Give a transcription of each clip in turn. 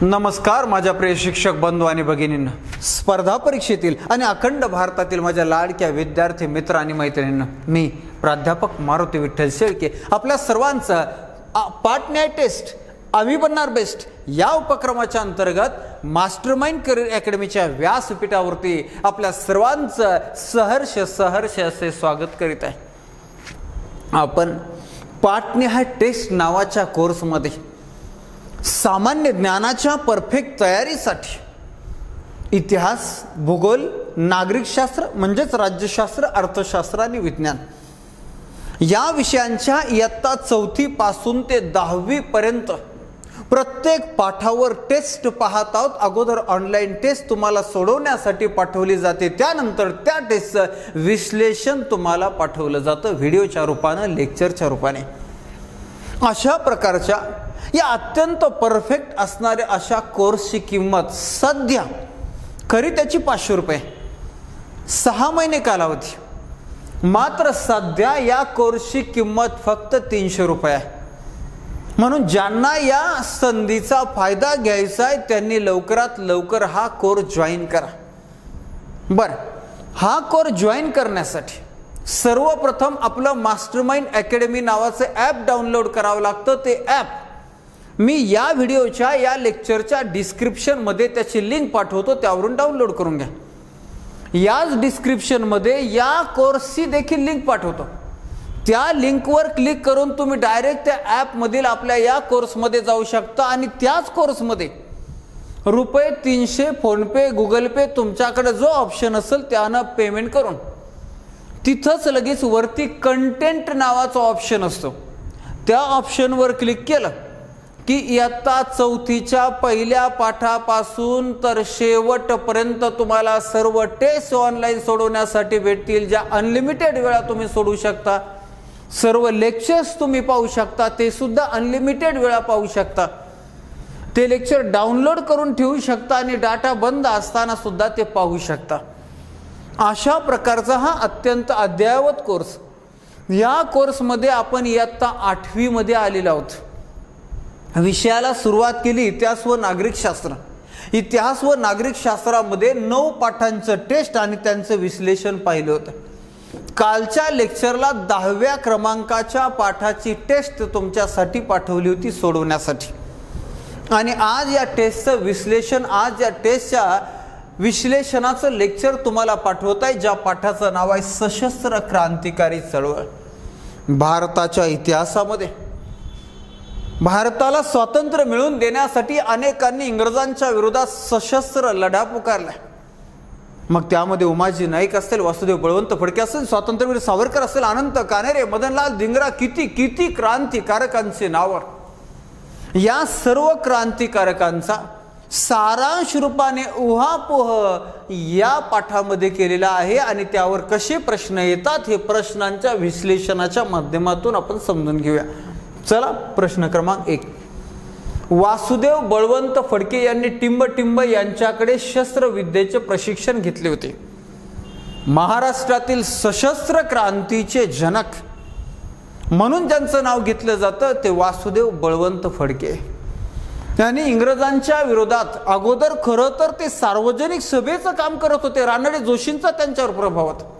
नमस्कार माझ्या प्रिय शिक्षक बंधू आणि भगिनींना, स्पर्धा परीक्षेतील आणि अखंड भारतातील माझ्या लाडक्या विद्यार्थी मित्र आणि मैत्रिणींना, मी प्राध्यापक मारुती विठ्ठल शेळके आपल्या सर्वांचं पार्टनर टेस्ट आम्ही बनणार बेस्ट या उपक्रमाच्या अंतर्गत मास्टरमाइंड करिअर अकॅडमीच्या व्यासपीठावरती आपल्या सर्वांचं सहर्ष असे स्वागत करीत आहे। आपण पार्टनर टेस्ट नावाच्या कोर्समध्ये सामान्य ज्ञानाच्या परफेक्ट तयारीसाठी इतिहास, भूगोल, नागरिकशास्त्र म्हणजेच राज्यशास्त्र, अर्थशास्त्र आणि विज्ञान या विषयांच्या इयत्ता 4थी पासून ते 10वी पर्यंत प्रत्येक पाठावर टेस्ट पाहत आहोत। अगोदर ऑनलाइन टेस्ट तुम्हाला सोडवण्यासाठी पाठवली जाते, त्यानंतर त्या टेस्टचं विश्लेषण तुम्हाला पाठवलं जातं व्हिडिओच्या रूपाने, लेक्चरच्या रूपाने। अशा प्रकारच्या या अत्यंत परफेक्ट असणारे अशा कोर्सची किंमत सध्या खरी त्याची 500 रुपये, 6 महिने कालावधी, मात्र सध्या या कोर्सची किंमत फक्त 300 रुपये आहे। म्हणून ज्यांना या संधीचा फायदा घ्यायचा आहे त्यांनी लवकरात लवकर हा कोर्स जॉईन करा। बरं, हा कोर्स जॉईन करण्यासाठी सर्वप्रथम आपलं मास्टरमाइंड अकॅडमी नावाचं ॲप डाउनलोड करावं लागतं। ते ॲप मी या व्हिडिओच्या या लेक्चरच्या डिस्क्रिप्शनमध्ये त्याची लिंक पाठवतो, त्यावरून डाउनलोड करून घ्या। याच डिस्क्रिप्शनमध्ये या कोर्सची देखील लिंक पाठवतो, त्या लिंकवर क्लिक करून तुम्ही डायरेक्ट त्या ॲपमधील आपल्या या कोर्समध्ये जाऊ शकता आणि त्याच कोर्समध्ये रुपये 300 फोनपे, गुगल पे तुमच्याकडे जो ऑप्शन असेल त्यानं पेमेंट करून तिथंच लगेच वरती कंटेंट नावाचा ऑप्शन असतो, त्या ऑप्शनवर क्लिक केलं की इयत्ता 4थीच्या पहिल्या पाठापासून तर शेवटपर्यंत तुम्हाला सर्व टेस्ट ऑनलाईन सोडवण्यासाठी भेटतील। ज्या अनलिमिटेड वेळा तुम्ही सोडवू शकता, सर्व लेक्चर्स तुम्ही पाहू शकता, ते सुद्धा अनलिमिटेड वेळा पाहू शकता। ते लेक्चर डाउनलोड करून ठेवू शकता आणि डाटा बंद असताना सुद्धा ते पाहू शकता। अशा प्रकारचा हा अत्यंत अद्ययावत कोर्स, या कोर्समध्ये आपण इयत्ता 8वी मध्ये आलेलो आहोत। विषयाला सुरुवात केली इतिहास व नागरिकशास्त्र। इतिहास व नागरिकशास्त्रामध्ये 9 पाठांचं टेस्ट आणि त्यांचं विश्लेषण पाहिलं होतं। कालच्या लेक्चरला 10व्या क्रमांकाच्या पाठाची टेस्ट तुमच्यासाठी पाठवली होती सोडवण्यासाठी, आणि आज या टेस्टचं विश्लेषण, आज या टेस्टच्या विश्लेषणाचं लेक्चर तुम्हाला पाठवत आहे, ज्या पाठाचं नाव आहे सशस्त्र क्रांतिकारी चळवळ। भारताच्या इतिहासामध्ये भारताला स्वातंत्र्य मिळवून देण्यासाठी अनेकांनी इंग्रजांच्या विरोधात सशस्त्र लढा पुकारला। मग त्यामध्ये उमाजी नाईक असतील, वासुदेव बळवंत फडके असतील, स्वातंत्र्यवीर सावरकर असतील, अनंत कानेरे, मदनलाल धिंगरा, किती क्रांतिकारकांचे नावावर या सर्व क्रांतिकारकांचा सारांश रूपाने उहापोह या पाठामध्ये केलेला आहे आणि त्यावर कसे प्रश्न येतात हे प्रश्नांच्या विश्लेषणाच्या माध्यमातून आपण समजून घेऊया। चला, प्रश्न क्रमांक 1, वासुदेव बळवंत फडके यांनी टिंब यांच्याकडे शस्त्रविद्येचे प्रशिक्षण घेतले होते। महाराष्ट्रातील सशस्त्र क्रांतीचे जनक म्हणून ज्यांचं नाव घेतलं जातं ते वासुदेव बळवंत फडके। त्यांनी इंग्रजांच्या विरोधात अगोदर खरं तर ते सार्वजनिक सभेचं काम करत होते, रानडे जोशींचा त्यांच्यावर प्रभाव होता,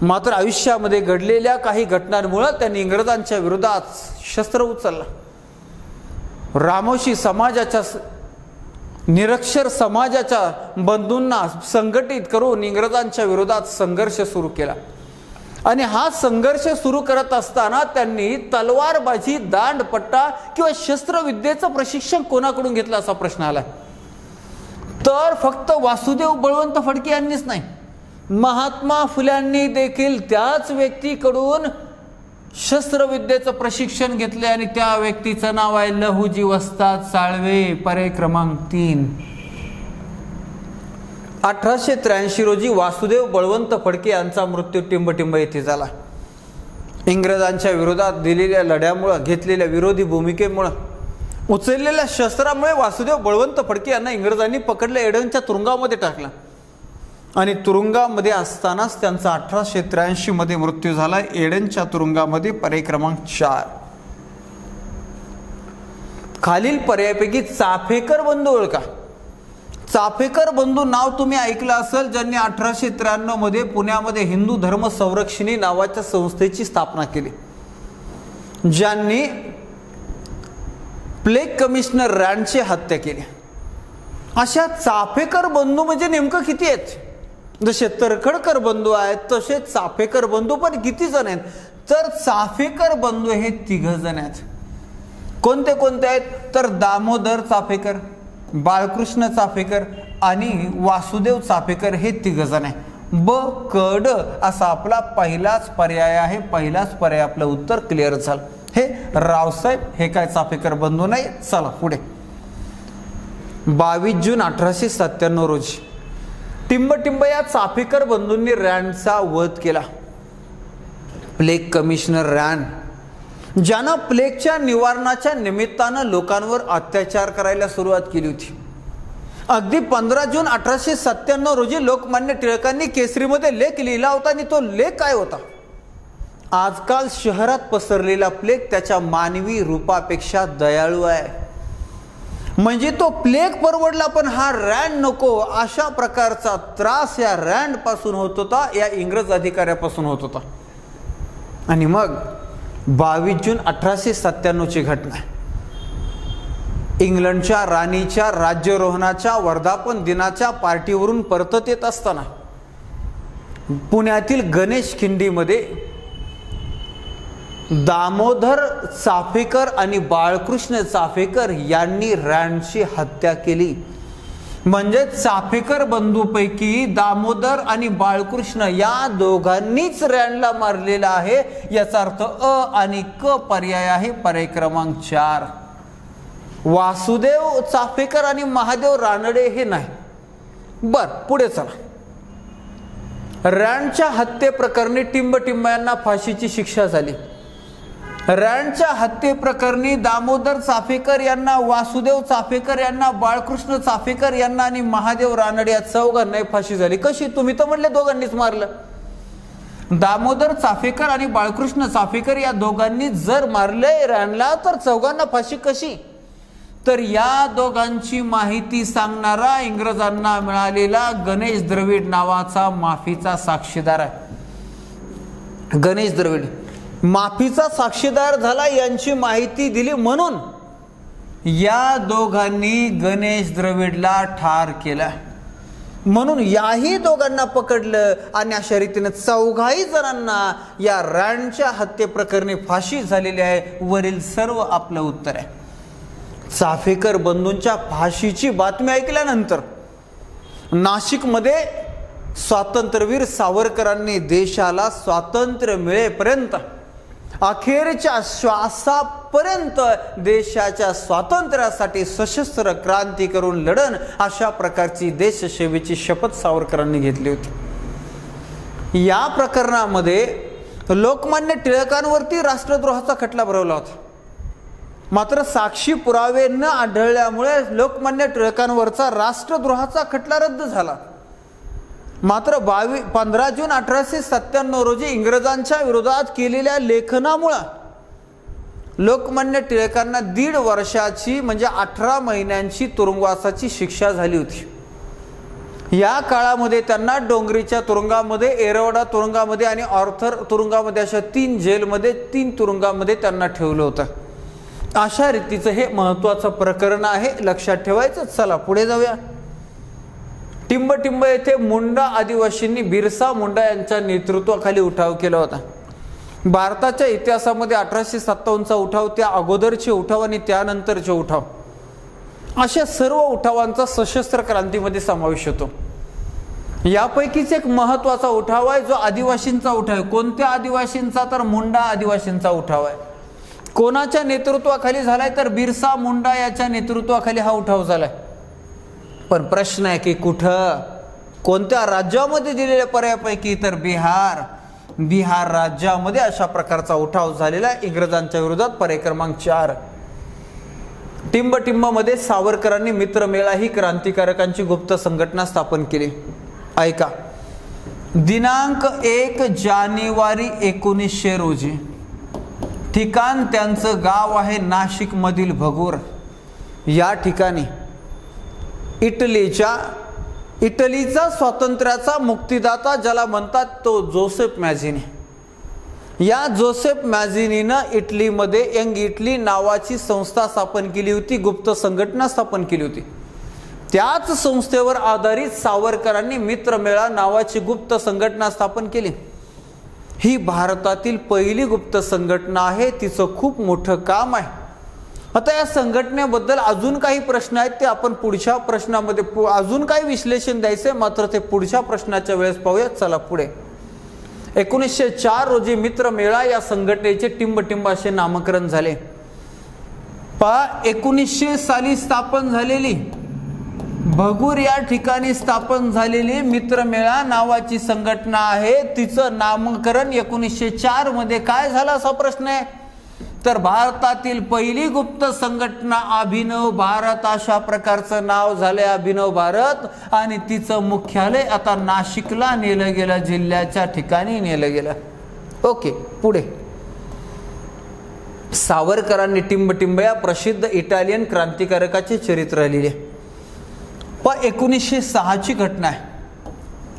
मात्र आयुष्यामध्ये घडलेल्या काही घटनांमुळे त्यांनी इंग्रजांच्या विरोधात शस्त्र उचलला। रामोशी समाजाच्या, निरक्षर समाजाच्या बंधूंना संघटित करून इंग्रजांच्या विरोधात संघर्ष सुरू केला आणि हा संघर्ष सुरू करत असताना त्यांनी तलवारबाजी, दांडपट्टा किंवा शस्त्रविद्येचं प्रशिक्षण कोणाकडून घेतलं असा प्रश्न आला। तर फक्त वासुदेव बळवंत फडके यांनीच नाही, महात्मा फुल्यांनी देखील त्याच व्यक्तीकडून शस्त्रविद्येचं प्रशिक्षण घेतले आणि त्या व्यक्तीचं नाव आहे लहुजी वस्ताद साळवे। पर्याय क्रमांक 3। 1883 रोजी वासुदेव बळवंत फडके यांचा मृत्यू टिंब येथे झाला। इंग्रजांच्या विरोधात दिलेल्या लढ्यामुळे, घेतलेल्या विरोधी भूमिकेमुळे, उचललेल्या शस्त्रामुळे वासुदेव बळवंत फडके यांना इंग्रजांनी पकडले, एडनच्या तुरुंगामध्ये टाकला आणि तुरुंगामध्ये असतानाच त्यांचा 1883 मध्ये मृत्यू झाला, एडनच्या तुरुंगामध्ये। पर्याय क्रमांक 4। खालील पर्यायापैकी चाफेकर बंधू ओळखा. चाफेकर बंधू नाव तुम्ही ऐकलं असेल, ज्यांनी 1893 मध्ये पुण्यामध्ये हिंदू धर्म संरक्षणी नावाच्या संस्थेची स्थापना केली, ज्यांनी प्लेग कमिशनर रँडची हत्या केली. अशा चाफेकर बंधू म्हणजे नेमकं किती आहेत? जसे तरखडकर बंधू आहेत तसे चाफेकर बंधू पण किती जण आहेत? तर चाफेकर बंधू हे 3 जण आहेत. कोणते कोणते आहेत? तर दामोदर चाफेकर, बाळकृष्ण चाफेकर आणि वासुदेव चाफेकर हे 3 जण आहे. ब क ड असा आपला पहिलाच पर्याय आहे. पहिलाच पर्याय आपलं उत्तर क्लिअर झालं. हे रावसाहेब हे काय चाफेकर बंधू नाही. चला पुढे. 22 जून 1897 रोजी टिंबटिंब या चाफेकर बंधूंनी रँडचा वध केला. प्लेग कमिशनर रँड, ज्यानं प्लेगच्या निवारणाच्या निमित्तानं लोकांवर अत्याचार करायला सुरुवात केली होती. अगदी 15 जून 1897 रोजी लोकमान्य टिळकांनी केसरीमध्ये लेख लिहिला होता आणि तो लेख काय होता? आजकाल शहरात पसरलेला प्लेग त्याच्या मानवी रूपापेक्षा दयाळू आहे. म्हणजे तो प्लेग परवडला पण हा रँड नको, अशा प्रकारचा त्रास या रँड पासून होत होता, या इंग्रज अधिकाऱ्यापासून होत होता. आणि मग 22 जून 1897 ची घटना. इंग्लंडच्या राणीच्या राज्यारोहणाच्या वर्धापन दिनाच्या पार्टीवरून परतत येत असताना पुण्यातील गणेश खिंडीमध्ये दामोदर चाफेकर आणि बाळकृष्ण चाफेकर यांनी रँडची हत्या केली. म्हणजे चाफेकर बंधूपैकी दामोदर आणि बाळकृष्ण या दोघांनीच रँडला मारलेला आहे. याचा अर्थ अ आणि क पर्याय आहे. पर्याय क्रमांक 4. वासुदेव चाफेकर आणि महादेव रानडे हे नाही. बर पुढे चला. रँडच्या हत्येप्रकरणी टिंबटिंब यांना फाशीची शिक्षा झाली. रँडच्या हत्येप्रकरणी दामोदर चाफेकर यांना, वासुदेव चाफेकर यांना, बाळकृष्ण चाफेकर यांना आणि महादेव रानडे या 4घांनाही फाशी झाली. कशी? तुम्ही तर म्हटले दोघांनीच मारलं. दामोदर चाफेकर आणि बाळकृष्ण चाफेकर या दोघांनी जर मारले रँडला तर 4घांना फाशी कशी? तर या दोघांची माहिती सांगणारा इंग्रजांना मिळालेला गणेश द्रविड नावाचा माफीचा साक्षीदार आहे. गणेश द्रविड माफीचा साक्षीदार झाला, यांची माहिती दिली म्हणून या दोघांनी गणेश द्रविडला ठार केला. म्हणून याही दोघांना पकडलं आणि अशा रीतीने 4घाही जणांना या रँडच्या हत्येप्रकरणी फाशी झालेली आहे. वरील सर्व आपलं उत्तर आहे. चाफेकर बंधूंच्या फाशीची बातमी ऐकल्यानंतर नाशिकमध्ये स्वातंत्र्यवीर सावरकरांनी देशाला स्वातंत्र्य मिळेपर्यंत, अखेरच्या श्वासापर्यंत देशाच्या स्वातंत्र्यासाठी सशस्त्र क्रांती करून लढण, अशा प्रकारची देशसेवेची शपथ सावरकरांनी घेतली होती. या प्रकरणामध्ये लोकमान्य टिळकांवरती राष्ट्रद्रोहाचा खटला भरवला होता. मात्र साक्षी पुरावे न आढळल्यामुळे लोकमान्य टिळकांवरचा राष्ट्रद्रोहाचा खटला रद्द झाला. मात्र 15 जून 1897 रोजी इंग्रजांच्या विरोधात केलेल्या लेखनामुळे लोकमान्य टिळकांना 1.5 वर्षाची म्हणजे 18 महिन्यांची तुरुंगवासाची शिक्षा झाली होती. या काळामध्ये त्यांना डोंगरीच्या तुरुंगामध्ये, एरवडा तुरुंगामध्ये आणि ऑर्थर तुरुंगामध्ये अशा 3 जेलमध्ये, 3 तुरुंगामध्ये त्यांना ठेवलं होतं. अशा रीतीचं हे महत्त्वाचं प्रकरण आहे, लक्षात ठेवायचं. चला पुढे जाऊया. टिंबटिंब येथे मुंडा आदिवासींनी बिरसा मुंडा यांच्या नेतृत्वाखाली उठाव केला होता. भारताच्या इतिहासामध्ये 1857चा उठाव, त्या अगोदरचे उठाव आणि त्यानंतरचे उठाव, अशा सर्व उठावांचा सशस्त्र क्रांतीमध्ये समावेश होतो. यापैकीच एक महत्त्वाचा उठाव आहे जो आदिवासींचा उठाव आहे. कोणत्या आदिवासींचा? तर मुंडा आदिवासींचा उठाव आहे. कोणाच्या नेतृत्वाखाली झालाय? तर बिरसा मुंडा याच्या नेतृत्वाखाली हा उठाव झालाय. पण प्रश्न आहे की कुठं, कोणत्या राज्यामध्ये दिलेल्या पर्यायापैकी? तर बिहार राज्यामध्ये अशा प्रकारचा उठाव झालेला आहे इंग्रजांच्या विरोधात. पर्याय क्रमांक 4. टिंबटिंबमध्ये सावरकरांनी मित्रमेळा ही क्रांतिकारकांची गुप्त संघटना स्थापन केली. ऐका. दिनांक 1 जानेवारी 1900 रोजी, ठिकाण त्यांचं गाव आहे नाशिक मधील भगूर. या ठिकाणी इटलीचा स्वातंत्र्याचा मुक्तिदाता ज्याला म्हणतात तो जोसेफ मॅझिनी. या जोसेफ मॅझिनीनं इटलीमध्ये यंग इटली नावाची संस्था स्थापन केली होती, गुप्त संघटना स्थापन केली होती. त्याच संस्थेवर आधारित सावरकरांनी मित्रमेळा नावाची गुप्त संघटना स्थापन केली. ही भारतातील पहिली गुप्त संघटना आहे. तिचं खूप मोठं काम आहे. आता या संघटनेबद्दल अजून काही प्रश्न आहेत, ते आपण पुढच्या प्रश्नामध्ये अजून काही विश्लेषण द्यायचे, मात्र ते पुढच्या प्रश्नाच्या वेळेस पाहूयात. चला पुढे. 1904 रोजी मित्रमेळा या संघटनेचे टिंबटिंब असे नामकरण झाले. 1900 साली स्थापन झालेली भगूर या ठिकाणी स्थापन झालेली मित्रमेळा नावाची संघटना आहे. तिचं नामकरण 1904 मध्ये काय झालं असा प्रश्न आहे. तर भारतातील पहिली गुप्त संघटना अभिनव भारत अशा प्रकारचं नाव झालंय, अभिनव भारत. आणि तिचं मुख्यालय आता नाशिकला नेलं गेलं, जिल्ह्याच्या ठिकाणी नेलं गेलं. ओके, पुढे. सावरकरांनी टिंबटिंब या प्रसिद्ध इटालियन क्रांतिकारकाचे चरित्र लिहिले. 1906 ची घटना आहे.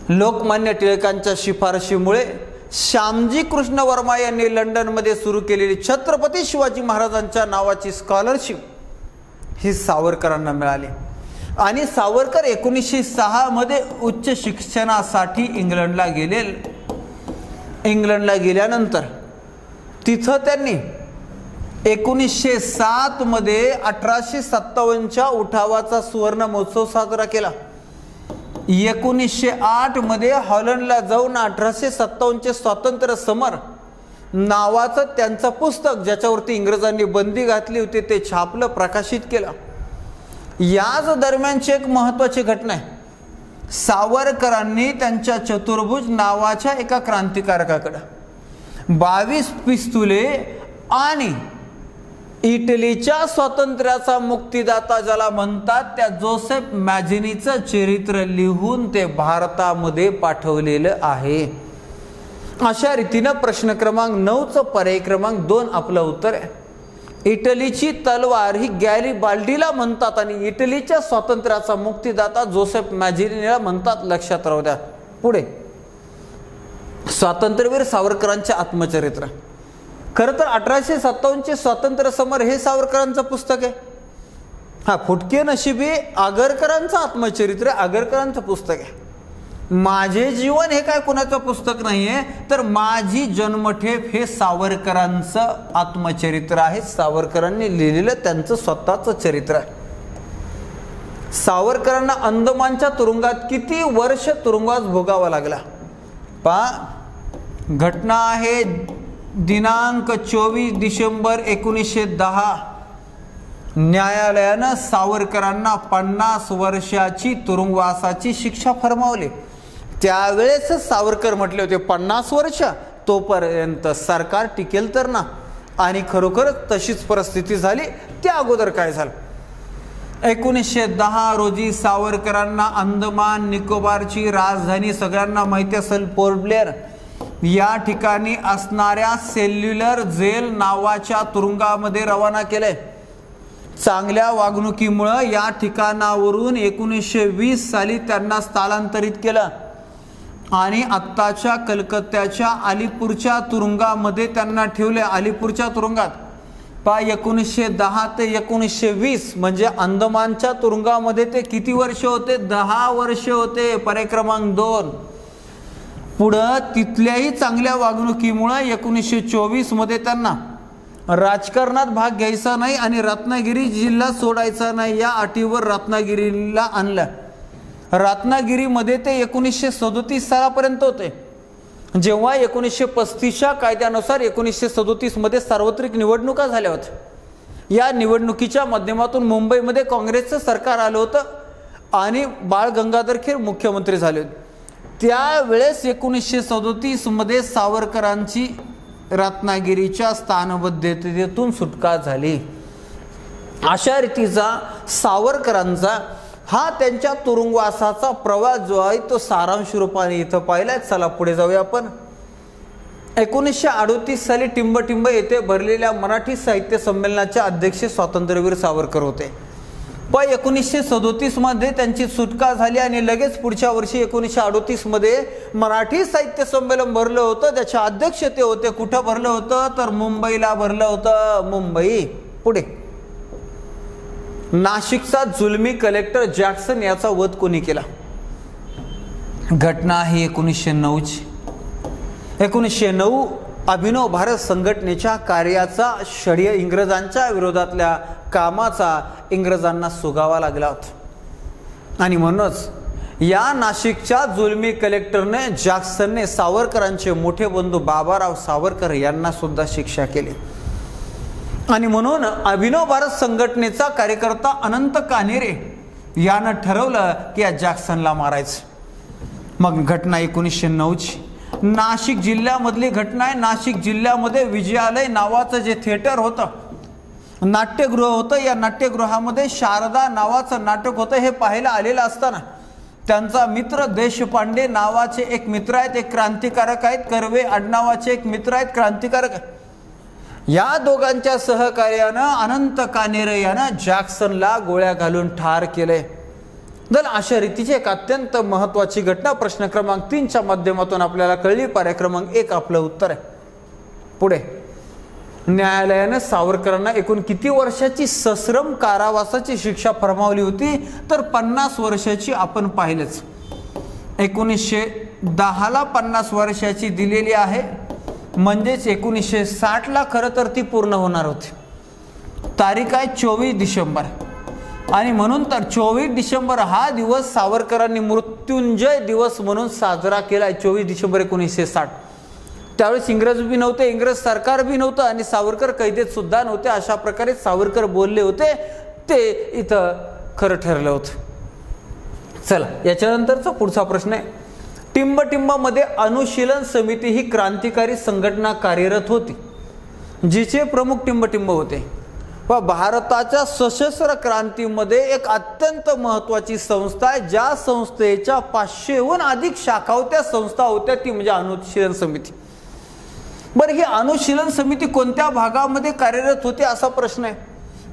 लोकमान्य टिळकांच्या शिफारशीमुळे श्यामजी कृष्ण वर्मा यांनी लंडनमध्ये सुरू केलेली छत्रपती शिवाजी महाराजांच्या नावाची स्कॉलरशिप ही सावरकरांना मिळाली. आणि सावरकर 1906 मध्ये उच्च शिक्षणासाठी इंग्लंडला गेले. इंग्लंडला गेल्यानंतर तिथं त्यांनी 1907 मध्ये 1857च्या उठावाचा सुवर्ण महोत्सव साजरा केला. 1908 मध्ये हॉलंडला जाऊन 1857चे स्वातंत्र्य समर नावाचं त्यांचं पुस्तक, ज्याच्यावरती इंग्रजांनी बंदी घातली होती, ते छापलं, प्रकाशित केलं. याच दरम्यानची एक महत्त्वाची घटना आहे. सावरकरांनी त्यांच्या चतुर्भुज नावाच्या एका क्रांतिकारकाकडे 22 पिस्तुले आणि इटलीच्या स्वातंत्र्याचा मुक्तिदाता ज्याला म्हणतात त्या जोसेफ मॅझिनीचं चरित्र लिहून ते भारतामध्ये पाठवलेलं आहे. अशा रीतीनं प्रश्न क्रमांक 9चं पर्याय क्रमांक 2 आपलं उत्तर आहे. इटलीची तलवार ही गॅरिबाल्डीला म्हणतात आणि इटलीच्या स्वातंत्र्याचा मुक्तिदाता जोसेफ मॅझिनीला म्हणतात. लक्षात राहू द्या. पुढे. स्वातंत्र्यवीर सावरकरांचे आत्मचरित्र. खरं तर 1857चे स्वातंत्र्य समर हे सावरकरांचं पुस्तक आहे. हा, फुटके नशिबी आगरकरांचं आत्मचरित्र, आगरकरांचं पुस्तक आहे. माझे जीवन हे काय कोणाचं पुस्तक नाहीये, तर माझी जन्मठेप हे सावरकरांचं आत्मचरित्र आहे. सावरकरांनी लिहिलेलं त्यांचं स्वतःचं चरित्र आहे. सावरकरांना अंदमानच्या तुरुंगात किती वर्ष तुरुंगवास भोगावा लागला पहा. घटना आहे दिनांक 24 डिसेंबर 1910. न्यायालयानं सावरकरांना 50 वर्षाची तुरुंगवासाची शिक्षा फरमावली. त्यावेळेस सावरकर म्हटले होते 50 वर्ष, तोपर्यंत सरकार टिकेल तर ना. आणि खरोखरच तशीच परिस्थिती झाली. त्या अगोदर काय झालं. 1910 रोजी सावरकरांना अंदमान निकोबारची राजधानी, सगळ्यांना माहिती असेल, पोर्ट ब्लेअर या ठिकाणी असणाऱ्या सेल्युलर जेल नावाच्या तुरुंगामध्ये रवाना केले. चांगल्या वागणुकीमुळे या ठिकाणावरून 1920 साली त्यांना स्थलांतरित केलं आणि आत्ताच्या कलकत्त्याच्या अलीपूरच्या तुरुंगामध्ये त्यांना ठेवले. अलीपूरच्या तुरुंगात 1910 ते 1920 म्हणजे अंदमानच्या तुरुंगामध्ये ते किती वर्ष होते. 10 वर्ष होते. पर्याय क्रमांक 2. पुढं तिथल्याही चांगल्या वागणुकीमुळे 1924 मध्ये त्यांना राजकारणात भाग घ्यायचा नाही आणि रत्नागिरी जिल्हा सोडायचा नाही या अटीवर रत्नागिरीला आणलं. रत्नागिरीमध्ये ते 1937 सालापर्यंत होते. जेव्हा 1935च्या कायद्यानुसार 1937 मध्ये सार्वत्रिक निवडणुका झाल्या होत्या. या निवडणुकीच्या माध्यमातून मुंबईमध्ये काँग्रेसचं सरकार आलं होतं आणि बाळ गंगाधर खेर मुख्यमंत्री झाले होते. त्यावेळेस 1937 मध्ये सावरकरांची रत्नागिरीच्या स्थानबद्धतेतून सुटका झाली. अशा रीतीचा सावरकरांचा हा त्यांच्या तुरुंगवासाचा प्रवास जो आहे तो सारांश रूपाने इथं पाहिलाय. चला पुढे जाऊया आपण. 1938 साली टिंबटिंब येथे भरलेल्या मराठी साहित्य संमेलनाचे अध्यक्ष स्वातंत्र्यवीर सावरकर होते. पण 1937 मध्ये त्यांची सुटका झाली आणि लगेच पुढच्या वर्षी 1938 मध्ये मराठी साहित्य संमेलन भरलं होतं. त्याचे अध्यक्ष ते होते. कुठं भरलं होतं तर मुंबईला भरलं होतं. मुंबई. पुढे नाशिकचा जुलमी कलेक्टर जॅक्सन याचा वध कोणी केला? घटना आहे 1909ची. 1909 अभिनव भारत संघटनेच्या कार्याचा षड्य इंग्रजांच्या विरोधातल्या कामाचा इंग्रजांना सुगावा लागला होता आणि म्हणूनच या नाशिकच्या जुलमी कलेक्टरने जॅक्सनने सावरकरांचे मोठे बंधू बाबाराव सावरकर यांना सुद्धा शिक्षा केली आणि म्हणून अभिनव भारत संघटनेचा कार्यकर्ता अनंत कान्हेरे यानं ठरवलं की या जॅक्सनला मारायचं. मग घटना 1909ची नाशिक जिल्ह्यामधली घटना आहे. नाशिक जिल्ह्यामध्ये विजयालय नावाचं जे थिएटर होतं, नाट्यगृह होतं, या नाट्यगृहामध्ये शारदा नावाचं नाटक होतं. हे पाहायला आलेलं असताना त्यांचा मित्र देशपांडे नावाचे एक मित्र आहेत, एक क्रांतिकारक आहेत. कर्वे आडनावाचे एक मित्र आहेत, क्रांतिकारक. या दोघांच्या सहकार्यानं अनंत कान्हेरे यानं जॅक्सनला गोळ्या घालून ठार केले. तर अशा रीतीची एक अत्यंत महत्त्वाची घटना प्रश्न क्रमांक 3च्या माध्यमातून आपल्याला कळली. पर्याय क्रमांक 1 आपलं उत्तर आहे. पुढे न्यायालयाने सावरकरांना एकूण किती वर्षाची सश्रम कारावासाची शिक्षा फरमावली होती तर 50 वर्षाची. आपण पाहिलंच 1910ला 50 वर्षाची दिलेली आहे, म्हणजेच 1960ला खरं तर ती पूर्ण होणार होती. तारीख आहे 24 डिसेंबर आणि म्हणून तर 24 डिसेंबर हा दिवस सावरकरांनी मृत्युंजय दिवस म्हणून साजरा केला. 24 डिसेंबर 1960. त्यावेळेस इंग्रज बी नव्हते, इंग्रज सरकार बी नव्हतं आणि सावरकर कैदेत सुद्धा नव्हते. अशा प्रकारे सावरकर बोलले होते ते इथं खरं ठरलं होतं. चला याच्यानंतरचा पुढचा प्रश्न आहे. टिंबटिंबामध्ये अनुशीलन समिती ही क्रांतिकारी संघटना कार्यरत होती जिचे प्रमुख टिंबटिंब होते व भारताच्या सशस्त्र क्रांतीमध्ये एक अत्यंत महत्त्वाची संस्था आहे. ज्या संस्थेच्या 500हून अधिक शाखा होत्या, संस्था होत्या, ती म्हणजे अनुशीलन समिती. बरं, ही अनुशीलन समिती कोणत्या भागामध्ये कार्यरत होती असा प्रश्न आहे.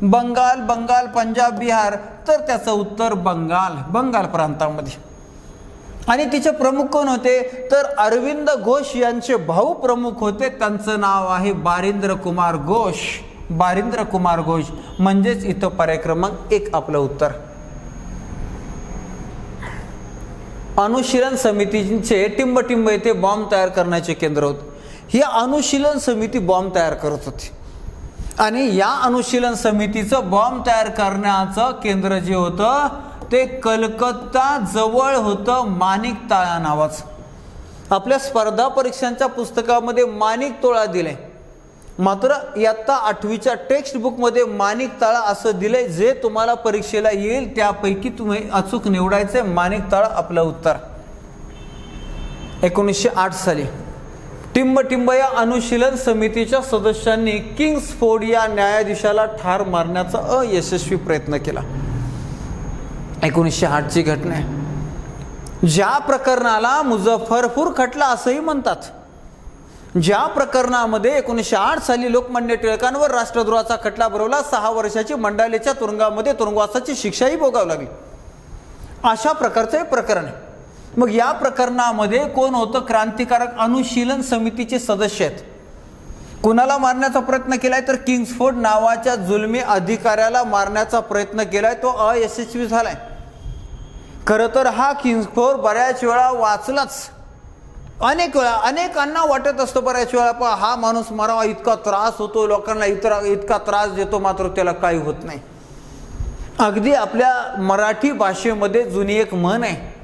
बंगाल, पंजाब, बिहार. तर त्याचं उत्तर बंगाल प्रांतामध्ये. आणि तिचे प्रमुख कोण होते तर अरविंद घोष यांचे भाऊ प्रमुख होते. त्यांचं नाव आहे बारिंद्र कुमार घोष. म्हणजेच इथं पर्याय क्रमांक 1 आपलं उत्तर. अनुशीलन समितीचे टिंबटिंब येथे बॉम्ब तयार करण्याचे केंद्र होते. ही अनुशीलन समिती बॉम्ब तयार करत होती आणि या अनुशीलन समितीचं बॉम्ब तयार करण्याचं केंद्र जे होतं ते कलकत्ता जवळ होतं, माणिकताळा नावाचं. आपल्या स्पर्धा परीक्षांच्या पुस्तकामध्ये माणिकतोळा दिले, मात्र इयत्ता 8वीच्या टेक्स्ट बुकमध्ये माणिकताळा असं दिलंय. जे तुम्हाला परीक्षेला येईल त्यापैकी तुम्ही अचूक निवडायचे माणिकताळा आपलं उत्तर. 1908 साली टिंबटिंब या अनुशीलन समितीच्या सदस्यांनी किंग्सफोर्ड या न्यायाधीशाला ठार मारण्याचा अयशस्वी प्रयत्न केला. 1908 ची घटना आहे. ज्या प्रकरणाला मुझफ्फरपूर खटला असंही म्हणतात, ज्या प्रकरणामध्ये 1908 साली लोकमान्य टिळकांवर राष्ट्रद्रोहाचा खटला भरवला, 6 वर्षाची मंडालेच्या तुरुंगामध्ये तुरुंगवासाची शिक्षाही भोगावी लागली, अशा प्रकारचं हे प्रकरण आहे. मग या प्रकरणामध्ये कोण होतं? क्रांतिकारक अनुशीलन समितीचे सदस्य आहेत. कुणाला मारण्याचा प्रयत्न केलाय तर किंग्सफोर्ड नावाच्या जुलमी अधिकाऱ्याला मारण्याचा प्रयत्न केलाय, तो अयशस्वी झालाय. खरं तर हा किंग्सफोर्ड बऱ्याच वेळा वाचलाच. अनेक वेळा अनेकांना वाटत असतं बऱ्याच वेळा हा माणूस मारावा, इतका त्रास होतो लोकांना, इतका त्रास देतो, मात्र त्याला काही होत नाही. अगदी आपल्या मराठी भाषेमध्ये जुनी एक म्हण आहे,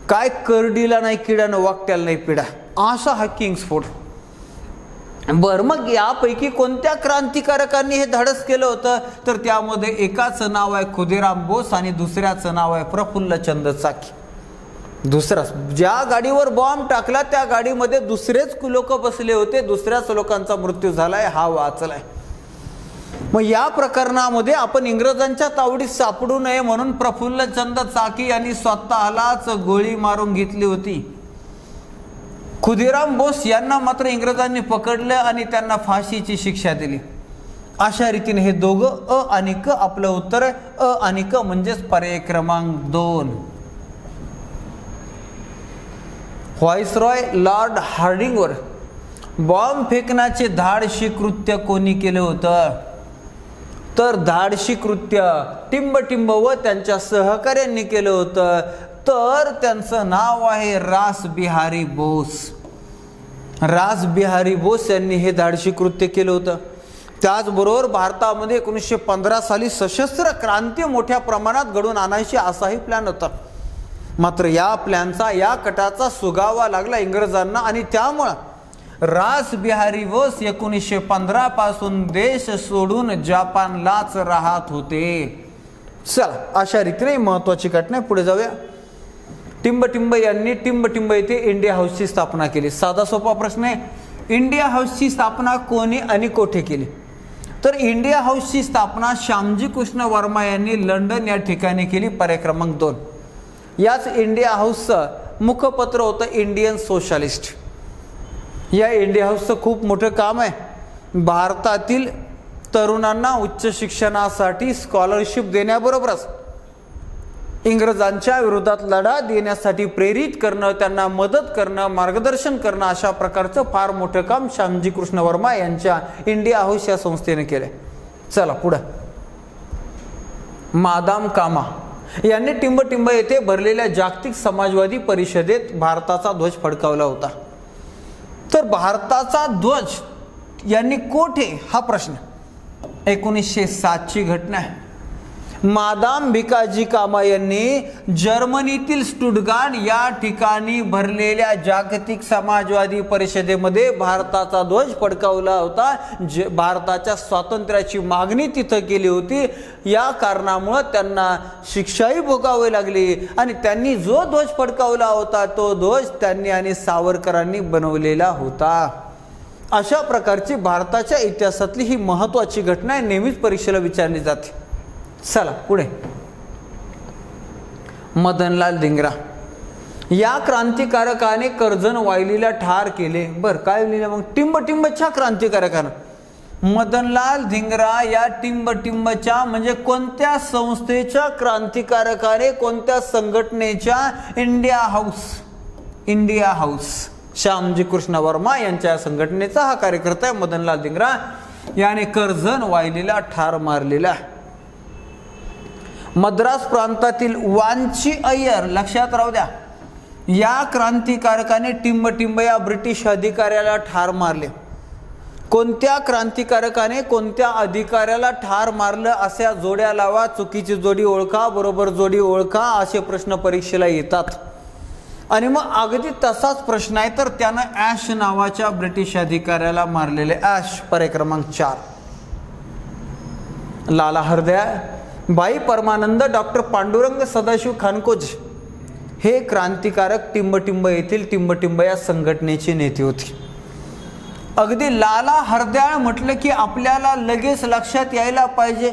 काय करडीला नाही किडानं वाकट्याला नाही पिडा, असा हा किंग्सफोर्ड. बरं, मग यापैकी कोणत्या क्रांतिकारकांनी हे धाडस केलं होतं तर त्यामध्ये एकाचं नाव आहे खुदीराम बोस आणि दुसऱ्याचं नाव आहे प्रफुल्लचंद चाकी. दुसरा ज्या गाडीवर बॉम्ब टाकला त्या गाडीमध्ये दुसरेच लोक बसले होते, दुसऱ्याच लोकांचा मृत्यू झालाय, हा वाचलाय. मग या प्रकरणामध्ये आपण इंग्रजांच्या तावडीत सापडू नये म्हणून प्रफुल्लचंद चाकी यांनी स्वतःलाच गोळी मारून घेतली होती. खुदीराम बोस यांना मात्र इंग्रजांनी पकडलं आणि त्यांना फाशीची शिक्षा दिली. अशा रीतीने हे दोघं अ आणि क आपलं उत्तर आहे. अ आणि क म्हणजेच पर्याय क्रमांक 2. व्हाईसरॉय लॉर्ड हार्डिंगवर बॉम्ब फेकण्याचे धाडशी कृत्य कोणी केलं होतं? तर धाडशी कृत्य टिंबटिंब व त्यांच्या सहकाऱ्यांनी केलं होतं. तर त्यांचं नाव आहे रासबिहारी बोस. रासबिहारी बोस यांनी हे धाडशी कृत्य केलं होतं. त्याचबरोबर भारतामध्ये 1915 साली सशस्त्र क्रांती मोठ्या प्रमाणात घडवून आणायची असाही प्लॅन होता. मात्र या प्लॅनचा, या कटाचा सुगावा लागला इंग्रजांना आणि त्यामुळं रासबिहारी बोस 1915 पासून देश सोडून जपानलाच राहत होते. चला, अशा रीतीने महत्वाची घटना. पुढे जाऊया. टिंबटिंब यांनी टिंबटिंब येथे इंडिया हाऊसची स्थापना केली. साधा सोपा प्रश्न आहे. इंडिया हाऊसची स्थापना कोणी आणि कोठे केली? तर इंडिया हाऊसची स्थापना श्यामजी कृष्ण वर्मा यांनी लंडन या ठिकाणी केली. पर्याय क्रमांक 2. याच इंडिया हाऊसचं मुखपत्र होतं इंडियन सोशलिस्ट. या इंडिया हाऊसचं खूप मोठं काम आहे. भारतातील तरुणांना उच्च शिक्षणासाठी स्कॉलरशिप देण्याबरोबरच इंग्रजांच्या विरोधात लढा देण्यासाठी प्रेरित करणं, त्यांना मदत करणं, मार्गदर्शन करणं, अशा प्रकारचं फार मोठं काम श्यामजी कृष्ण वर्मा यांच्या इंडिया हाऊस या संस्थेने केले. चला पुढे. मादाम कामा यांनी टिंबटिंब येथे भरलेल्या जागतिक समाजवादी परिषदेत भारताचा ध्वज फडकावला होता. तर भारताचा ध्वज यांनी कोठे, हा प्रश्न. 1907 ची घटना आहे. मादाम भिकाजी कामा यांनी जर्मनीतील स्टुटगार्ट या ठिकाणी भरलेल्या जागतिक समाजवादी परिषदेमध्ये भारताचा ध्वज फडकावला होता. भारताच्या स्वातंत्र्याची मागणी तिथं केली होती. या कारणामुळे त्यांना शिक्षाही भोगावी लागली आणि त्यांनी जो ध्वज फडकावला होता तो ध्वज त्यांनी आणि सावरकरांनी बनवलेला होता. अशा प्रकारची भारताच्या इतिहासातली ही महत्वाची घटना आहे. नेहमीच परीक्षेला विचारली जाते. चला पुढे. मदनलाल धिंगरा या क्रांतिकारकाने कर्जन वायलीला ठार केले. बर, काय लिहिलं मग? टिंबटिंबच्या क्रांतिकारकानं मदनलाल धिंगरा या टिंबटिंबच्या म्हणजे कोणत्या संस्थेच्या क्रांतिकारकाने, कोणत्या संघटनेच्या? India house. India house. Shyamji Krishna Verma यांच्या संघटनेचा हा कार्यकर्ता आहे मदनलाल धिंगरा. याने कर्जन वायलीला ठार मारलेला. मद्रास प्रांतातील वांची अय्यर, लक्षात राहू द्या, या क्रांतिकारकाने टिंबटिंब या ब्रिटिश अधिकाऱ्याला ठार मारले. कोणत्या क्रांतिकारकाने कोणत्या अधिकाऱ्याला ठार मारलं? अशा जोड्या लावा. चुकीची जोडी ओळखा, बरोबर जोडी ओळखा, असे प्रश्न परीक्षेला येतात. आणि मग अगदी तसाच प्रश्न आहे. तर त्यानं ॲश नावाच्या ब्रिटिश अधिकाऱ्याला मारलेले. ॲश. पर्याय क्रमांक 4. लाला हरदयाळ, भाई परमानंद, डॉक्टर पांडुरंग सदाशिव खानकोज हे क्रांतिकारक टिंबटिंब येथील टिंबटिंब या संघटनेचे नेते होते. अगदी लाला हरदयाळ म्हटलं की आपल्याला लगेच लक्षात यायला पाहिजे.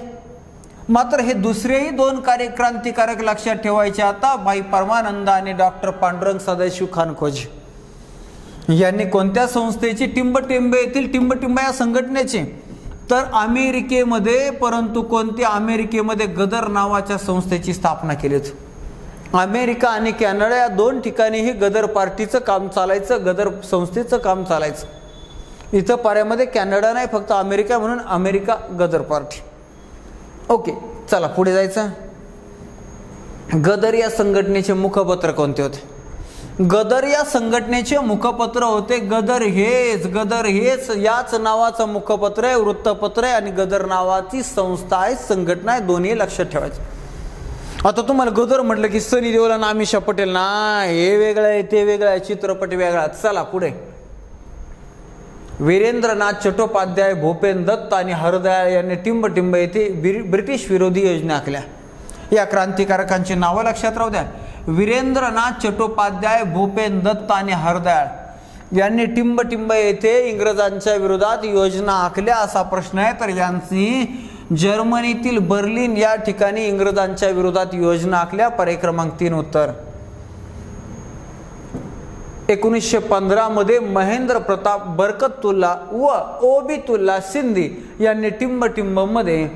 मात्र हे दुसरेही 2 क्रांतिकारक लक्षात ठेवायचे. आता भाई परमानंद आणि डॉक्टर पांडुरंग सदाशिव खानकोज यांनी कोणत्या संस्थेची? टिंबटिंब येथील टिंबटिंब या संघटनेची. तर अमेरिकेमध्ये, परंतु कोणत्या? अमेरिकेमध्ये गदर नावाच्या संस्थेची स्थापना केली होती. अमेरिका आणि कॅनडा या 2 ठिकाणीही गदर पार्टीचं काम चालायचं, गदर संस्थेचं काम चालायचं. इथं पाऱ्यामध्ये कॅनडा नाही, फक्त अमेरिका, म्हणून अमेरिका गदर पार्टी. ओके, चला पुढे जायचं. गदर या संघटनेचे मुखपत्र कोणते होते? गदर या संघटनेचे मुखपत्र होते गदर हेच याच नावाचं मुखपत्र आहे, वृत्तपत्र आहे आणि गदर नावाची संस्था आहे, संघटना आहे. दोन्ही लक्षात ठेवायचं. आता तुम्हाला गदर म्हटलं की सनी देओल आणि अमिषा पटेल ना, हे वेगळं आहे, ते वेगळं आहे, चित्रपट वेगळा. चला पुढे. वीरेंद्रनाथ चट्टोपाध्याय, भूपेन दत्त आणि हरदयाळ यांनी टिंबटिंब येथे ब्रिटिश विरोधी योजना आखल्या. या क्रांतिकारकांची नावं लक्षात राहू द्या. वीरेंद्रनाथ चट्टोपाध्याय, भूपेन दत्त आणि हरदयाळ यांनी टिंबटिंब येथे इंग्रजांच्या विरोधात योजना आखल्या. असा प्रश्न आहे. तर यांनी जर्मनीतील बर्लिन या ठिकाणी इंग्रजांच्या विरोधात योजना आखल्या. पर्याय क्रमांक 3 उत्तर. 1915 मध्ये महेंद्र प्रताप बरकतुल्ला व ओबितुल्ला सिंधी यांनी टिंबटिंब मध्ये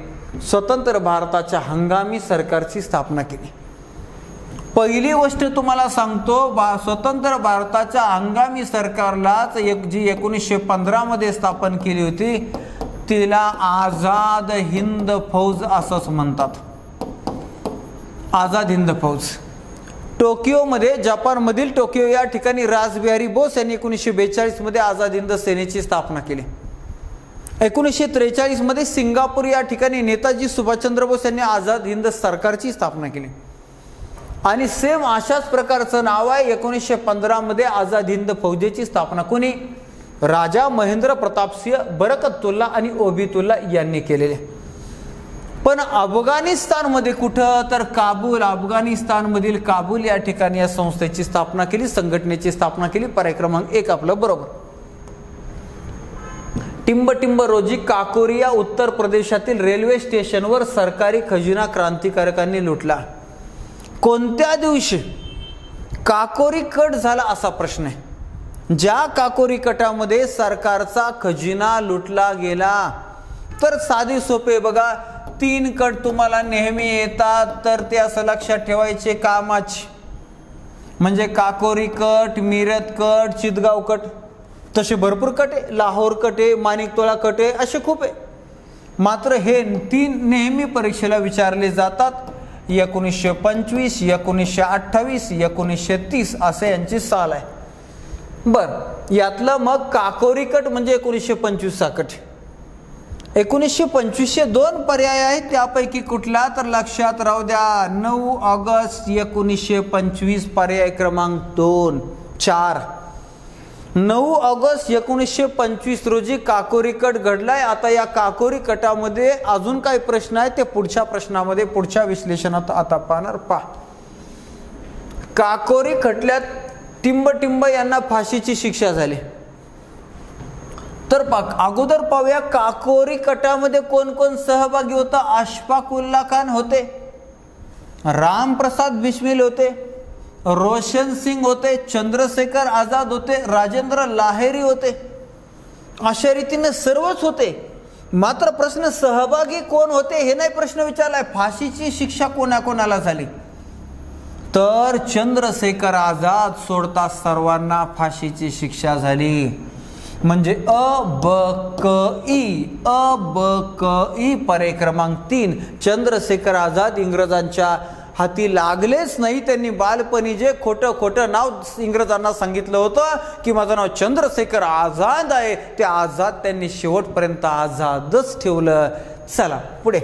स्वतंत्र भारताच्या हंगामी सरकारची स्थापना केली. पहिली गोष्ट तुम्हाला सांगतो, स्वतंत्र भारताच्या हंगामी सरकारलाच जी 1915 मध्ये स्थापन केली होती तिला आझाद हिंद फौज असंच म्हणतात. आझाद हिंद फौज. टोकियोमध्ये, जपानमधील टोकियो या ठिकाणी रासबिहारी बोस यांनी 1942 मध्ये आझाद हिंद सेनेची स्थापना केली. 1943 मध्ये सिंगापूर या ठिकाणी नेताजी सुभाषचंद्र बोस यांनी आझाद हिंद सरकारची स्थापना केली. आणि सेम अशाच प्रकारचं नाव आहे 1915 मध्ये आझाद हिंद फौजेची स्थापना कोणी? राजा महेंद्र प्रतापसिंह बरकतुल्ला आणि ओबितुल्ला यांनी केलेले. पण अफगाणिस्तानमध्ये कुठं? तर काबूल, अफगाणिस्तानमधील काबूल या ठिकाणी या संस्थेची स्थापना केली, संघटनेची स्थापना केली. पर्याय क्रमांक 1 आपलं बरोबर. टिंबटिंब रोजी काकोरिया उत्तर प्रदेशातील रेल्वे स्टेशनवर सरकारी खजिना क्रांतिकारकांनी लुटला. कोणत्या दिवशी काकोरी कट झाला असा प्रश्न आहे. ज्या काकोरी कटामध्ये सरकारचा खजिना लुटला गेला. तर साधी सोपे बघा, 3 कट तुम्हाला नेहमी येतात, तर ते असं लक्षात ठेवायचे कामाचे. म्हणजे काकोरी कट, मिरत कट, चितगाव कट, तसे भरपूर कट आहे. लाहोर कट आहे, माणिकतोळा कट आहे, असे खूप आहे. मात्र हे 3 नेहमी परीक्षेला विचारले जातात. 1925, 1928, 1930 असे यांची साल आहे. बर, यातलं मग काकोरी कट म्हणजे 1925 चा कट. 1925 2 पर्याय आहेत, त्यापैकी कुठला? तर लक्षात राहू द्या, 9 ऑगस्ट 1925 पर्याय क्रमांक 2. 4 9 ऑगस्ट 1925 रोजी काकोरी कट घडलाय. आता या काकोरी कटामध्ये अजून काही प्रश्न आहेत, ते पुढच्या प्रश्नामध्ये, पुढच्या विश्लेषणात आता पाहणार. काकोरी खटल्यात टिंबटिंब यांना फाशीची शिक्षा झाली. तर अगोदर पाहूया काकोरी कटामध्ये कोण कोण सहभागी होता. अशफाकुल्ला खान होते, रामप्रसाद बिस्मिल होते, रोशन सिंग होते, चंद्रशेखर आझाद होते, राजेंद्र लाहेरी होते. अशा रीतीने सर्वच होते. मात्र प्रश्न सहभागी कोण होते हे नाही प्रश्न विचारलाय. फाशीची शिक्षा कोणाकोणाला झाली? तर चंद्रशेखर आझाद सोडता सर्वांना फाशीची शिक्षा झाली. म्हणजे अ ब क ई पर्याय क्रमांक 3. चंद्रशेखर आझाद इंग्रजांच्या हाती लागलेच नाही. त्यांनी बालपणी जे खोटं नाव इंग्रजांना सांगितलं होतं की माझं नाव चंद्रशेखर आझाद आहे, ते आझाद त्यांनी शेवटपर्यंत आझादच ठेवलं. चला पुढे.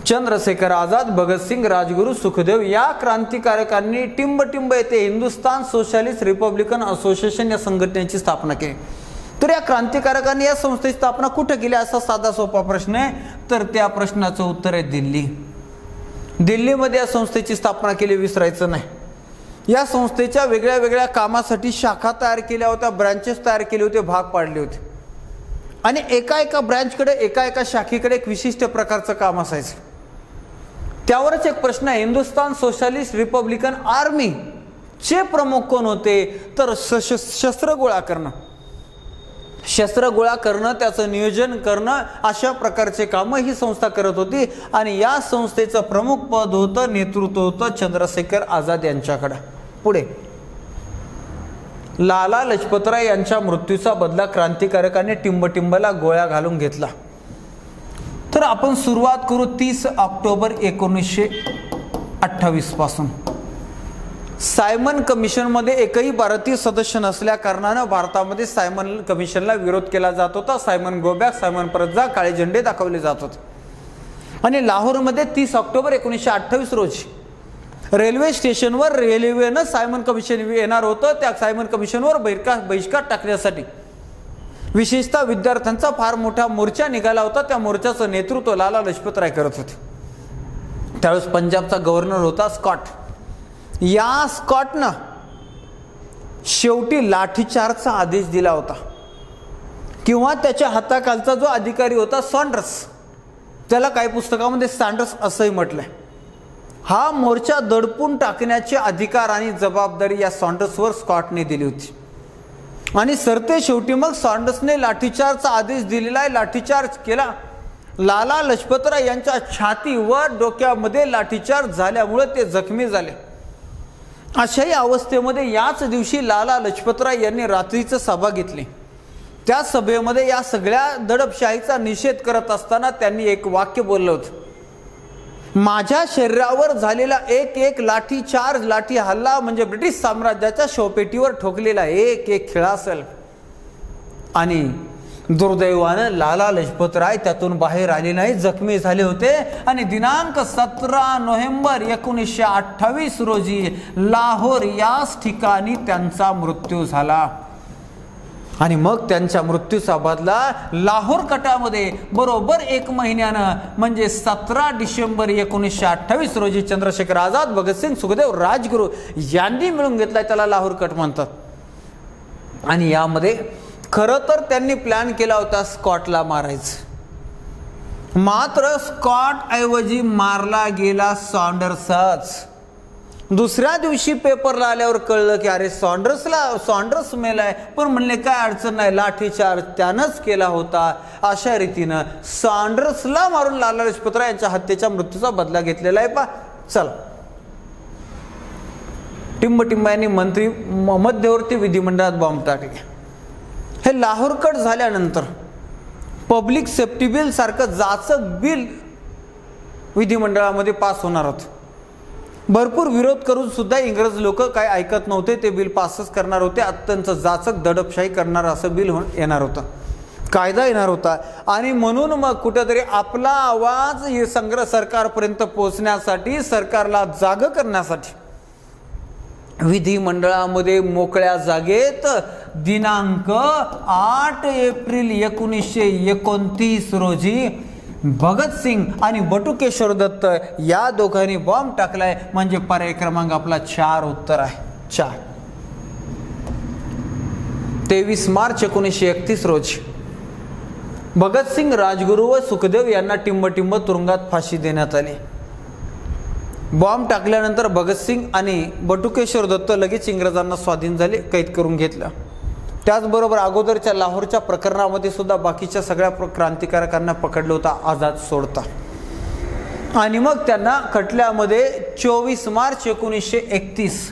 चंद्रशेखर आझाद, भगतसिंग, राजगुरू, सुखदेव या क्रांतिकारकांनी टिंबटिंब येथे हिंदुस्थान सोशलिस्ट रिपब्लिकन असोसिएशन या संघटनेची स्थापना केली. तर या क्रांतिकारकांनी या संस्थेची स्थापना कुठे केली असा साधा सोपा प्रश्न आहे. तर त्या प्रश्नाचं उत्तर आहे दिल्ली. दिल्लीमध्ये या संस्थेची स्थापना केली, विसरायचं नाही. या संस्थेच्या वेगळ्या वेगळ्या कामासाठी शाखा तयार केल्या होत्या, ब्रांचेस तयार केले होते, भाग पाडले होते. आणि एका ब्रँचकडे, एका शाखेकडे एक विशिष्ट प्रकारचं काम असायचं. त्यावरच एक प्रश्न आहे, हिंदुस्थान सोशलिस्ट रिपब्लिकन आर्मी चे प्रमुख कोण होते? तर शस्त्र गोळा करणं, त्याचं नियोजन करणं, अशा प्रकारचे कामं ही संस्था करत होती. आणि या संस्थेचं प्रमुख पद होतं, नेतृत्व होतं चंद्रशेखर आझाद यांच्याकडे. पुढे. लाला लजपतराय यांच्या मृत्यूचा बदला क्रांतिकारकांनी टिंबटिंबला गोळ्या घालून घेतला. तर आपण सुरुवात करू 30 ऑक्टोबर 1928 पासून. सायमन कमिशनमध्ये एकही भारतीय सदस्य नसल्या कारणानं भारतामध्ये सायमन कमिशनला विरोध केला जात होता. सायमन गो बॅक, सायमन परत जा, काळे झेंडे दाखवले जात होते. आणि लाहोरमध्ये 30 ऑक्टोबर 1928 रोजी रेल्वे स्टेशनवर रेल्वेनं सायमन कमिशन येणार होतं. त्या सायमन कमिशनवर बहिष्कार टाकण्यासाठी विशेषतः विद्यार्थ्यांचा फार मोठा मोर्चा निघाला होता. त्या मोर्चाचं नेतृत्व लाला लजपतराय करत होते. त्यावेळेस पंजाबचा गव्हर्नर होता स्कॉट. या स्कॉटनं शेवटी लाठीचार्जचा आदेश दिला होता. किंवा त्याच्या हाताखालचा जो अधिकारी होता सॉन्डर्स, त्याला काही पुस्तकामध्ये सँडर्स असंही म्हटलंय. हा मोर्चा दडपून टाकण्याचे अधिकार आणि जबाबदारी या सॉन्डर्सवर स्कॉटने दिली होती. आणि सरते शेवटी मग सॉन्डर्सने लाठीचार्जचा आदेश दिलेला आहे. लाठीचार्ज केला. लाला लजपतराय यांच्या छाती व डोक्यामध्ये लाठीचार्ज झाल्यामुळे ते जखमी झाले. अशाही अवस्थेमध्ये याच दिवशी लाला लजपतराय यांनी रात्रीचं सभा घेतली. त्या सभेमध्ये या सगळ्या दडपशाहीचा निषेध करत असताना त्यांनी एक वाक्य बोललं होतं. माझ्या शरीरावर झालेला एक एक लाठीचार्ज, लाठी हल्ला म्हणजे ब्रिटिश साम्राज्याच्या शवपेटीवर ठोकलेला एक एक खिळा असेल. आणि दुर्दैवानं लाला लजपतराय त्यातून बाहेर आले नाही, जखमी झाले होते. आणि दिनांक 17 नोव्हेंबर 1928 रोजी लाहोर याच ठिकाणी त्यांचा मृत्यू झाला. आणि मग त्यांच्या मृत्यूचा बदला लाहोर कटामध्ये बरोबर 1 महिन्यानं म्हणजे 17 डिसेंबर 1928 रोजी चंद्रशेखर आझाद, भगतसिंग, सुखदेव, राजगुरू यांनी मिळून घेतलाय. त्याला लाहोर कट म्हणतात. आणि यामध्ये खरं तर त्यांनी प्लॅन केला होता स्कॉटला मारायचं. मात्र स्कॉट ऐवजी मारला गेला सॉन्डर्सच. दुसऱ्या दिवशी पेपरला आल्यावर कळलं की अरे सॉन्डर्स मेलाय. पण म्हणले काय अडचण नाही, लाठीचार्ज त्यानंच केला होता. अशा रीतीनं सॉन्डर्सला मारून लाला लजपतराय यांच्या हत्येच्या मृत्यूचा बदला घेतलेला आहे. चला, टिंबटिंबा यांनी मंत्री मध्यवर्ती विधिमंडळात बॉम्ब टाकले. हे लाहोर कट झाल्यानंतर पब्लिक सेफ्टी बिल सारखं जाचक बिल विधिमंडळामध्ये पास होणार होतं. भरपूर विरोध करून सुद्धा इंग्रज लोक काय ऐकत नव्हते. ते बिल पासच करणार होते. अत्यंत जाचक दडपशाही करणार असं बिल येणार होतं, कायदा येणार होता. आणि म्हणून मग कुठेतरी आपला आवाज हे संग्रह सरकारपर्यंत पोहोचण्यासाठी, सरकारला जाग करण्यासाठी विधिमंडळामध्ये मोकळ्या जागेत दिनांक 8 एप्रिल 1929 रोजी भगतसिंग आणि बटुकेश्वर दत्त या दोघांनी बॉम्ब टाकलाय. म्हणजे पर्याय क्रमांक आपला 4 उत्तर आहे. 4. 23 मार्च 1931 रोजी भगतसिंग, राजगुरू व सुखदेव यांना टिंबटिंब तुरुंगात फाशी देण्यात आली. बॉम्ब टाकल्यानंतर भगतसिंग आणि बटुकेश्वर दत्त लगेच इंग्रजांना स्वाधीन झाले, कैद करून घेतलं. त्याचबरोबर अगोदरच्या लाहोरच्या प्रकरणामध्ये सुद्धा बाकीच्या सगळ्या क्रांतिकारकांना पकडलं होतं आझाद सोडता. आणि मग त्यांना खटल्यामध्ये 24 मार्च 1931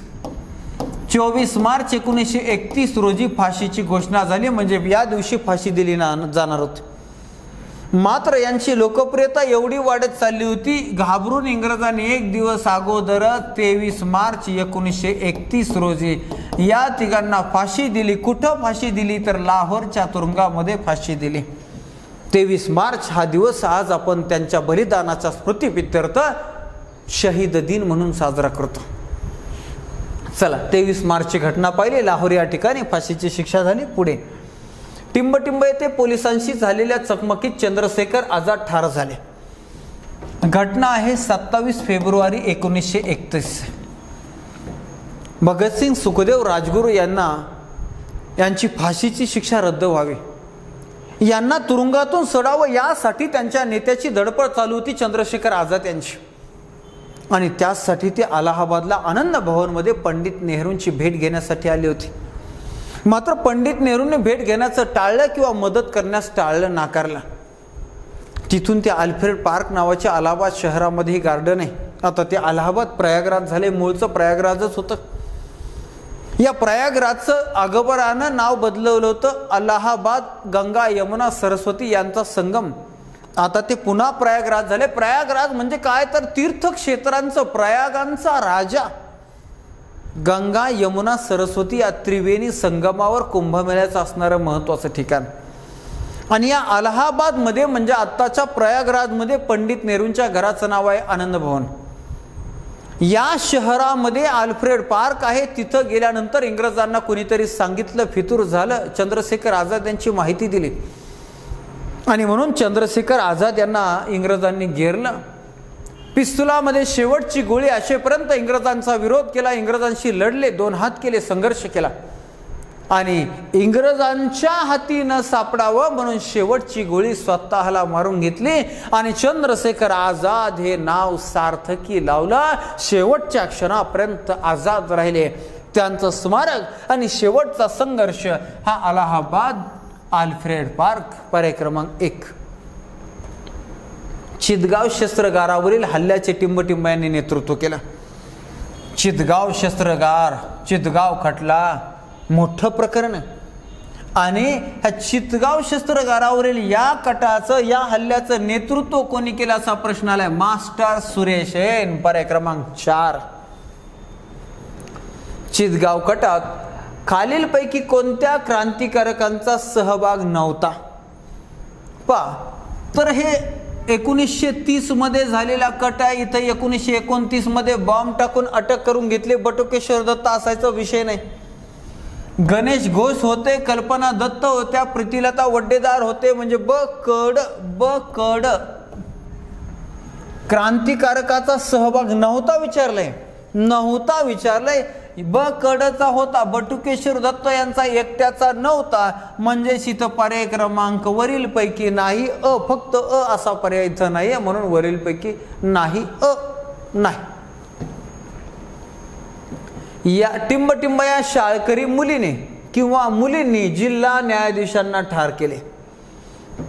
रोजी फाशीची घोषणा झाली. म्हणजे या दिवशी फाशी दिली जाणार होती. मात्र यांची लोकप्रियता एवढी वाढत चालली होती, घाबरून इंग्रजांनी 1 दिवस अगोदर 23 मार्च 1931 रोजी या तिघांना फाशी दिली. कुठं फाशी दिली तर लाहोरच्या तुरुंगामध्ये फाशी दिली. 23 मार्च हा दिवस आज आपण त्यांच्या बलिदानाच्या स्मृतिप्रित्यर्थ शहीद दिन म्हणून साजरा करतो. चला, 23 मार्चची घटना पाहिली. लाहोर या ठिकाणी फाशीची शिक्षा झाली. पुढे टिंबटिंब येथे पोलिसांशी झालेल्या चकमकीत चंद्रशेखर आझाद ठार झाले. घटना आहे 27 फेब्रुवारी 1931. भगतसिंग, सुखदेव, राजगुरू यांची फाशीची शिक्षा रद्द व्हावी, यांना तुरुंगातून सोडावं यासाठी त्यांच्या नेत्याची धडपड चालू होती, चंद्रशेखर आझाद यांची. आणि त्यासाठी ते अलाहाबादला आनंद भवनमध्ये पंडित नेहरूंची भेट घेण्यासाठी आले होते. मात्र पंडित नेहरूंनी भेट घेण्याचं टाळलं किंवा मदत करण्यास टाळलं, नाकारलं. तिथून ते अल्फ्रेड पार्क नावाच्या अलाहाबाद शहरामध्ये ही गार्डन आहे. आता ते अलाहाबाद प्रयागराज झाले. मूळचं प्रयागराजच होतं. या प्रयागराजचं अकबरानं नाव बदलवलं होतं. अलाहाबाद गंगा यमुना सरस्वती यांचा संगम. आता ते पुन्हा प्रयागराज झाले. प्रयागराज म्हणजे काय तर तीर्थक्षेत्रांचं, प्रयागांचा राजा. गंगा यमुना सरस्वती या त्रिवेणी संगमावर कुंभमेळ्याचं असणारं महत्त्वाचं ठिकाण. आणि या अलाहाबादमध्ये म्हणजे आत्ताच्या प्रयागराजमध्ये पंडित नेहरूंच्या घराचं नाव आहे आनंद भवन. या शहरामध्ये अल्फ्रेड पार्क आहे. तिथं गेल्यानंतर इंग्रजांना कुणीतरी सांगितलं, फितूर झालं. चंद्रशेखर आझाद यांची माहिती दिली. आणि म्हणून चंद्रशेखर आझाद यांना इंग्रजांनी घेरलं. पिस्तुलामध्ये शेवटची गोळी असेपर्यंत इंग्रजांचा विरोध केला. इंग्रजांशी लढले, 2 हात केले, संघर्ष केला. आणि इंग्रजांच्या हाती न सापडावं म्हणून शेवटची गोळी स्वतःला मारून घेतली आणि चंद्रशेखर आझाद हे नाव सार्थकी लावलं. शेवटच्या क्षणापर्यंत आझाद राहिले. त्यांचं स्मारक आणि शेवटचा संघर्ष हा अलाहाबाद आल्फ्रेड पार्क, पर्याय क्रमांक 1. चितगाव शस्त्रागारावरील हल्ल्याचे टिंबटिंब यांनी नेतृत्व केलं. चितगाव शस्त्रागार, चितगाव खटला मोठं प्रकरण आणि ह्या चितगाव शस्त्रागारावरील या कटाचं, या हल्ल्याचं नेतृत्व कोणी केलं असा प्रश्न आलाय. मास्टर सुरेश ऐन, पर्याय क्रमांक 4. चितगाव कटात खालीलपैकी कोणत्या क्रांतिकारकांचा सहभाग नव्हता? तर हे 1930 मध्ये झालेला कट आहे. इथं 1929 मध्ये बॉम्ब टाकून अटक करून घेतले. बटुकेश्वर दत्त असायचा विषय नाही. गणेश घोष होते, कल्पना दत्त होत्या, प्रीतिलता वड्डेदार होते. म्हणजे बकड क्रांतिकारकाचा सहभाग नव्हता विचारलंय. बकडचा होता, बटुकेश्वर दत्त यांचा एकट्याचा नव्हता. म्हणजे इथं पर्याय क्रमांक वरील पैकी नाही, फक्त असा पर्याय इथं नाहीये, म्हणून वरील पैकी नाही, नाही. या टिंबटिंब या शाळकरी मुलीने किंवा मुलींनी जिल्हा न्यायाधीशांना ठार केले.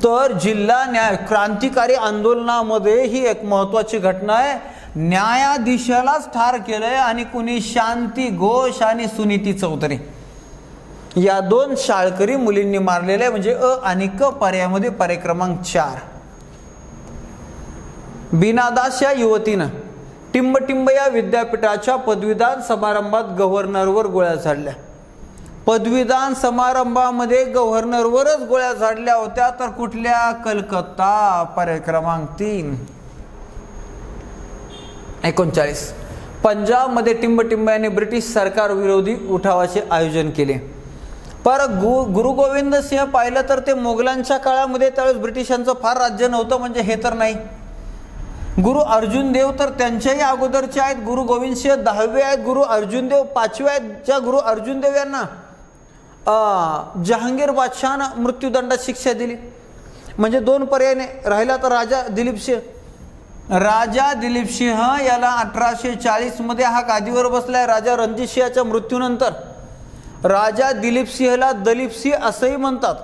तर जिल्हा न्याय क्रांतिकारी आंदोलनामध्ये ही एक महत्वाची घटना आहे. न्यायाधीशालाच ठार केलंय आणि कुणी? शांती घोष आणि सुनीती चौधरी या 2 शाळकरी मुलींनी मारलेले. म्हणजे आणि पर्यायामध्ये पर्याय क्रमांक 4. बिनादास या युवतीनं टिंबटिंब या विद्यापीठाच्या पदवीदान समारंभात गव्हर्नरवर गोळ्या झाडल्या. पदवीदान समारंभामध्ये गव्हर्नरवरच गोळ्या झाडल्या होत्या. तर कुठल्या? कलकत्ता, पर्याय क्रमांक 3. 39. पंजाबमध्ये टिंबटिंब यांनी ब्रिटिश सरकार विरोधी उठावाचे आयोजन केले. पर गुरु गोविंद सिंह पाहिलं तर ते मोगलांच्या काळामध्ये, त्यावेळेस ब्रिटिशांचं फार राज्य नव्हतं. म्हणजे हे तर नाही. गुरु अर्जुन देव तर त्यांच्याही अगोदरचे आहेत. गुरु गोविंद सिंह 10वे आहेत, गुरु अर्जुन देव 5वे आहेत. ज्या गुरु अर्जुन देव यांना जहांगीर बादशहानं मृत्यूदंडात शिक्षा दिली. म्हणजे 2 पर्यायाने राहिला तर राजा दिलीप सिंह याला 1840 मध्ये हा गादीवर बसलाय. राजा रणजित सिंहाच्या मृत्यूनंतर राजा दिलीप सिंहला दलीप सिंह असंही म्हणतात.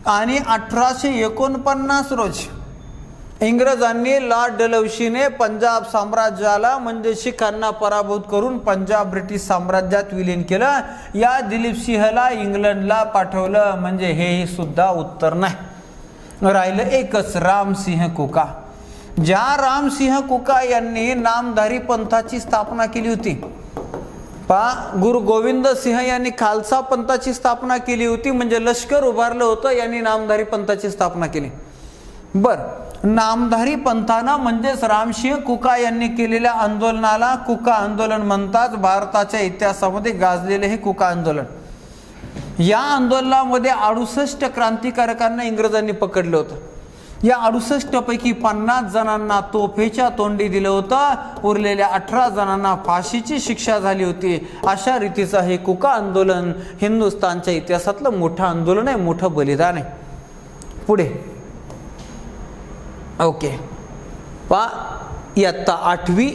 आणि 1849 रोजी इंग्रजांनी लॉर्ड डलहौसीने पंजाब साम्राज्याला म्हणजे शिखांना पराभूत करून पंजाब ब्रिटिश साम्राज्यात विलीन केलं. या दिलीप सिंहला इंग्लंडला पाठवलं. म्हणजे हे सुद्धा उत्तर नाही. राहिलं एकच, रामसिंह कुका. ज्या रामसिंह कुका यांनी नामधारी पंथाची स्थापना केली होती. गुरु गोविंद सिंह यांनी खालसा पंथाची स्थापना केली होती. म्हणजे लष्कर उभारलं होतं, यांनी नामधारी पंथाची स्थापना केली. नामधारी पंथानं म्हणजेच रामसिंह कुका यांनी केलेल्या आंदोलनाला कुका आंदोलन म्हणतात. भारताच्या इतिहासामध्ये गाजलेले हे कुका आंदोलन. या आंदोलनामध्ये 68 क्रांतिकारकांना इंग्रजांनी पकडलं होतं. या 68 पैकी 50 जणांना तोफेच्या तोंडी दिलं होतं. उरलेल्या 18 जणांना फाशीची शिक्षा झाली होती. अशा रीतीचं हे कुका आंदोलन हिंदुस्थानच्या इतिहासातलं मोठं आंदोलन आहे, मोठं बलिदान आहे. पुढे ओके इयत्ता 8वी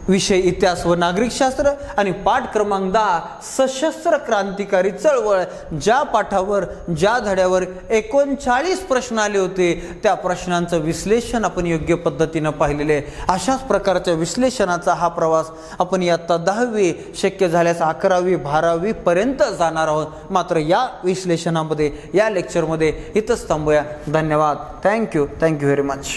विषय इतिहास व नागरिकशास्त्र आणि पाठ क्रमांक 10 सशस्त्र क्रांतिकारी चळवळ. ज्या पाठावर ज्या धड्यावर 39 प्रश्न आले होते त्या प्रश्नांचं विश्लेषण आपण योग्य पद्धतीनं पाहिलेले. अशाच प्रकारच्या विश्लेषणाचा हा प्रवास आपण इयत्ता 10वी शक्य झाल्यास 11वी 12वी पर्यंत जाणार आहोत. मात्र या विश्लेषणामध्ये या लेक्चरमध्ये इथंच थांबूया. धन्यवाद. Thank you very much.